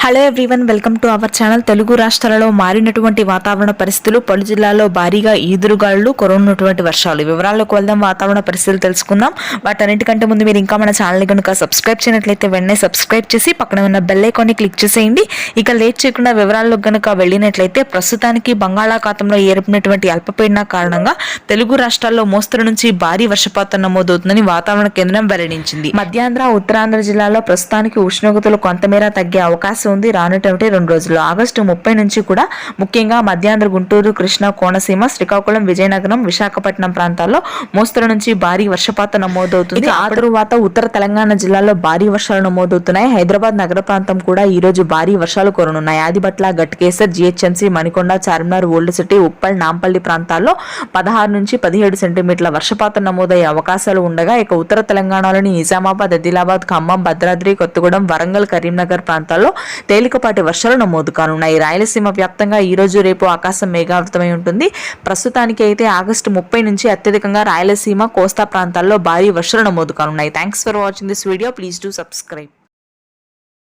Hello everyone, welcome to our channel. Telugu రాష్ట్రాలలో మారినటువంటి వాతావరణ పరిస్థితులు, పలు జిల్లాల్లో భారీగా ఈదురుగాలు, కురవనున్నటువంటి వర్షాలు. వివరాల్లోకి వెళ్దాం, వాతావరణ పరిస్థితులు తెలుసుకుందాం. వాటన్నిటికంటే ముందు మీరు ఇంకా మన ఛానల్ కనుక సబ్స్క్రైబ్ చేయనట్లయితే వెంటనే సబ్స్క్రైబ్ చేసి పక్కన ఉన్న బెల్ ఐకాన్ని క్లిక్ చేసేయండి. ఇక లేట్ చేయకుండా వివరాల్లోకి కనుక వెళ్ళినట్లయితే, ప్రస్తుతానికి బంగాళాఖాతంలో ఏర్పడినటువంటి అల్పపీడన కారణంగా తెలుగు రాష్ట్రాల్లో మోస్తరు నుంచి భారీ వర్షపాతం నమోదవుతుందని వాతావరణ కేంద్రం వెల్లడించింది. మధ్యాంధ్ర, ఉత్తరాంధ్ర జిల్లాలో ప్రస్తుతానికి ఉష్ణోగ్రతలు కొంతమేర తగ్గే అవకాశం ఉంది రానున్నటువంటి 2 రోజుల్లో. ఆగస్టు 30 నుంచి కూడా ముఖ్యంగా మధ్యాంధ్ర, గుంటూరు, కృష్ణా, కోనసీమ, శ్రీకాకుళం, విజయనగరం, విశాఖపట్నం ప్రాంతాల్లో మోస్తరు నుంచి భారీ వర్షపాతం నమోదవుతుంది. ఆ తరువాత ఉత్తర తెలంగాణ జిల్లాలో భారీ వర్షాలు నమోదవుతున్నాయి. హైదరాబాద్ నగర ప్రాంతం కూడా ఈ రోజు భారీ వర్షాలు కురనున్నాయి. Adibatla, Ghatkesar, GHMC, Manikonda, Charminar, old city, Uppal, Nampally ప్రాంతాల్లో 16 నుంచి 17 సెంటీమీటర్ల వర్షపాతం నమోదయ్యే అవకాశాలు ఉండగా, ఇక ఉత్తర తెలంగాణలోని నిజామాబాద్, ఆదిలాబాద్, ఖమ్మం, భద్రాద్రి, కొత్తగూడెం, వరంగల్, కరీంనగర్ ప్రాంతాల్లో తేలికపాటి వర్షాలు నమోదు కానున్నాయి. రాయలసీమ వ్యాప్తంగా ఈ రోజు రేపు ఆకాశం మేఘావృతమై ఉంటుంది. ప్రస్తుతానికి అయితే ఆగస్టు 30 నుంచి అత్యధికంగా రాయలసీమ, కోస్తా ప్రాంతాల్లో భారీ వర్షాలు నమోదు కానున్నాయి. Thanks for watching this video. Please do subscribe.